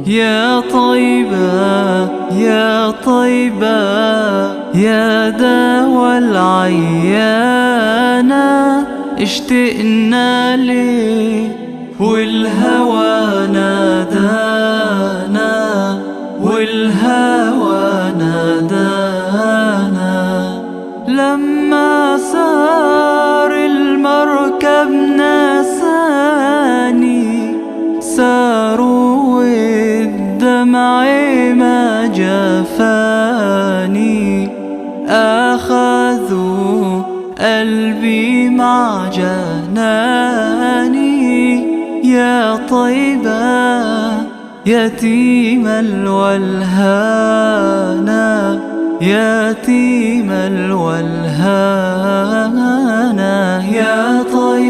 يا طيبة يا طيبة يا دوا العيانة، اشتقنا ليه والهوى نادانا، والهوى نادانا. لما سار المركب نساني، ساروا والدمع ما جفاني، أخذوا قلبي مع جناني. يا طيبة يتيم الولهانة، يتيم الولهانة. يا طيبة